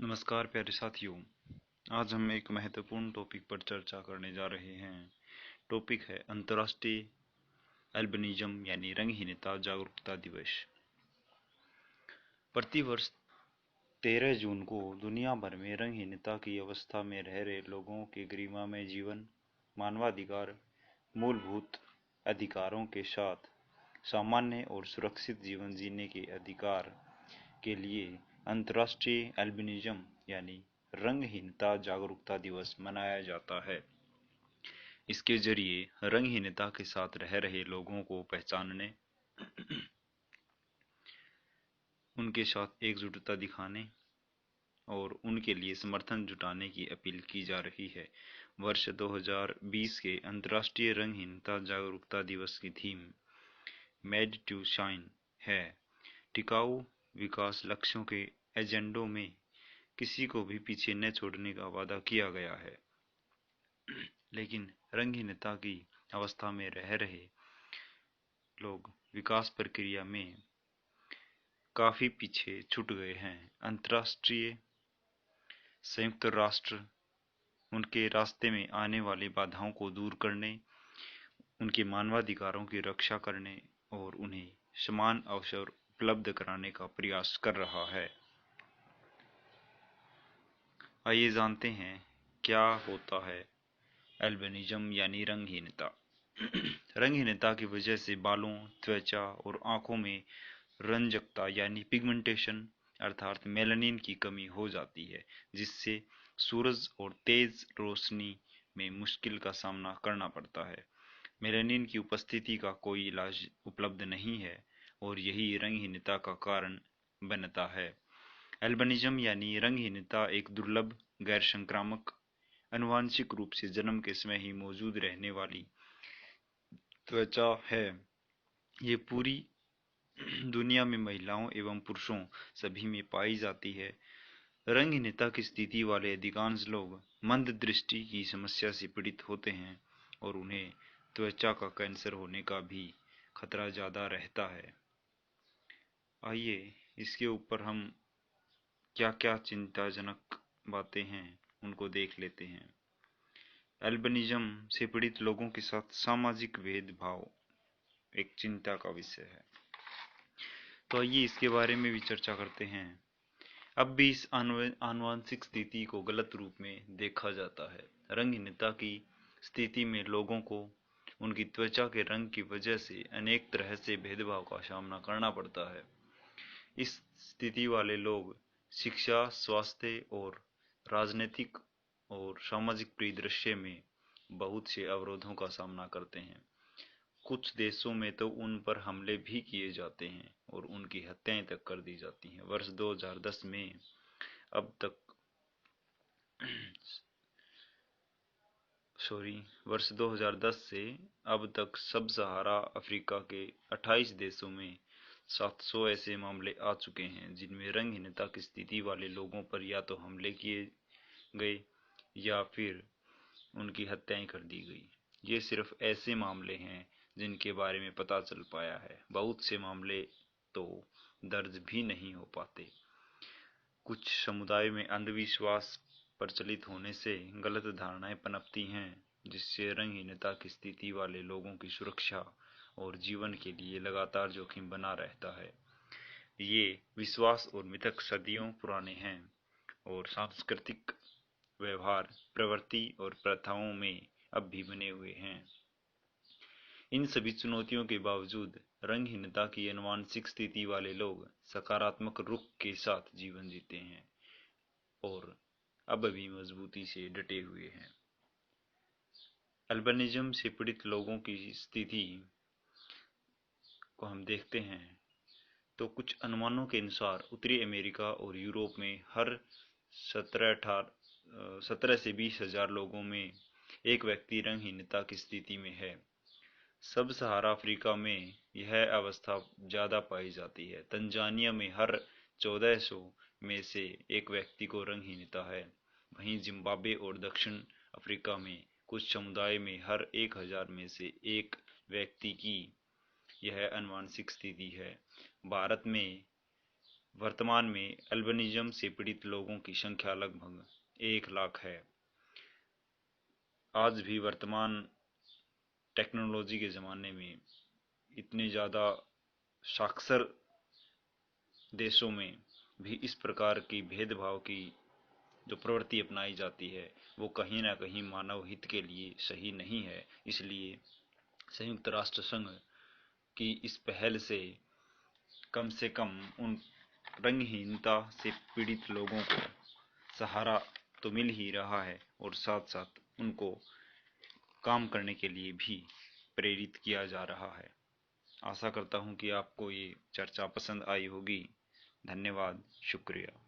नमस्कार प्यारे साथियों। आज हम एक महत्वपूर्ण टॉपिक पर चर्चा करने जा रहे हैं। टॉपिक है अंतर्राष्ट्रीय एल्बिनिज्म यानी रंगहीनता जागरूकता दिवस। प्रतिवर्ष 13 जून को दुनिया भर में रंगहीनता की अवस्था में रह रहे लोगों के गरिमामय जीवन, मानवाधिकार, मूलभूत अधिकारों के साथ सामान्य और सुरक्षित जीवन जीने के अधिकार के लिए अंतर्राष्ट्रीय एल्बिनिज्म यानी रंगहीनता जागरूकता दिवस मनाया जाता है। इसके जरिए रंगहीनता के साथ रह रहे लोगों को पहचानने, उनके साथ एकजुटता दिखाने और उनके लिए समर्थन जुटाने की अपील की जा रही है। वर्ष 2020 के अंतर्राष्ट्रीय रंगहीनता जागरूकता दिवस की थीम मेड टू शाइन है। टिकाऊ विकास लक्ष्यों के एजेंडों में किसी को भी पीछे न छोड़ने का वादा किया गया है, लेकिन रंगहीनता की अवस्था में रह रहे लोग विकास प्रक्रिया में काफी पीछे छूट गए हैं। अंतर्राष्ट्रीय संयुक्त राष्ट्र उनके रास्ते में आने वाली बाधाओं को दूर करने, उनके मानवाधिकारों की रक्षा करने और उन्हें समान अवसर उपलब्ध कराने का प्रयास कर रहा है। आइए जानते हैं क्या होता है एल्बिनिज्म यानी रंगहीनता। रंगहीनता की वजह से बालों, त्वचा और आंखों में रंजकता यानी पिगमेंटेशन अर्थात मेलानिन की कमी हो जाती है, जिससे सूरज और तेज रोशनी में मुश्किल का सामना करना पड़ता है। मेलानिन की उपस्थिति का कोई इलाज उपलब्ध नहीं है और यही रंगहीनता का कारण बनता है। एल्बिनिज्म यानी रंगहीनता एक दुर्लभ, गैर संक्रामक, आनुवंशिक रूप से जन्म के समय ही मौजूद रहने वाली त्वचा है। ये पूरी दुनिया में महिलाओं एवं पुरुषों सभी में पाई जाती है। रंगहीनता की स्थिति वाले अधिकांश लोग मंद दृष्टि की समस्या से पीड़ित होते हैं और उन्हें त्वचा का कैंसर होने का भी खतरा ज्यादा रहता है। आइए इसके ऊपर हम क्या क्या चिंताजनक बातें हैं उनको देख लेते हैं। एल्बिनिज्म से पीड़ित लोगों के साथ सामाजिक भेदभाव एक चिंता का विषय है। तो आइए इसके बारे में भी चर्चा करते हैं। अब भी इस आनुवंशिक स्थिति को गलत रूप में देखा जाता है। रंगहीनता की स्थिति में लोगों को उनकी त्वचा के रंग की वजह से अनेक तरह से भेदभाव का सामना करना पड़ता है। इस स्थिति वाले लोग शिक्षा, स्वास्थ्य और राजनीतिक और सामाजिक परिदृश्य में बहुत से अवरोधों का सामना करते हैं। कुछ देशों में तो उन पर हमले भी किए जाते हैं और उनकी हत्याएं तक कर दी जाती हैं। वर्ष 2010 में अब तक वर्ष 2010 से अब तक सब सहारा अफ्रीका के 28 देशों में 700 ऐसे मामले आ चुके हैं जिनमें रंगहीनता की स्थिति वाले लोगों पर या तो हमले किए गए या फिर उनकी हत्याएं कर दी गई। ये सिर्फ ऐसे मामले हैं जिनके बारे में पता चल पाया है। बहुत से मामले तो दर्ज भी नहीं हो पाते। कुछ समुदाय में अंधविश्वास प्रचलित होने से गलत धारणाएं पनपती हैं, जिससे रंगहीनता की स्थिति वाले लोगों की सुरक्षा और जीवन के लिए लगातार जोखिम बना रहता है। ये विश्वास और मिथक सदियों पुराने हैं और सांस्कृतिक व्यवहार, प्रवृत्ति और प्रथाओं में अब भी बने हुए हैं। इन सभी चुनौतियों के बावजूद रंगहीनता की आनुवंशिक स्थिति वाले लोग सकारात्मक रुख के साथ जीवन जीते हैं और अब भी मजबूती से डटे हुए हैं। अल्बिनिज्म से पीड़ित लोगों की स्थिति को हम देखते हैं तो कुछ अनुमानों के अनुसार उत्तरी अमेरिका और यूरोप में हर 17 से 20 हजार लोगों में एक व्यक्ति रंगहीनता की स्थिति में है। सब सहारा अफ्रीका में यह अवस्था ज्यादा पाई जाती है। तंजानिया में हर 1400 में से एक व्यक्ति को रंगहीनता है। वहीं जिम्बाब्वे और दक्षिण अफ्रीका में कुछ समुदाय में हर 1000 में से एक व्यक्ति की यह आनुवंशिक स्थिति है। भारत में वर्तमान में अल्बिनिज्म से पीड़ित लोगों की संख्या लगभग 1 लाख है। आज भी वर्तमान टेक्नोलॉजी के ज़माने में इतने ज़्यादा साक्षर देशों में भी इस प्रकार की भेदभाव की जो प्रवृत्ति अपनाई जाती है वो कहीं ना कहीं मानव हित के लिए सही नहीं है। इसलिए संयुक्त राष्ट्र संघ की इस पहल से कम उन रंगहीनता से पीड़ित लोगों को सहारा तो मिल ही रहा है और साथ साथ उनको काम करने के लिए भी प्रेरित किया जा रहा है। आशा करता हूँ कि आपको ये चर्चा पसंद आई होगी। धन्यवाद, शुक्रिया।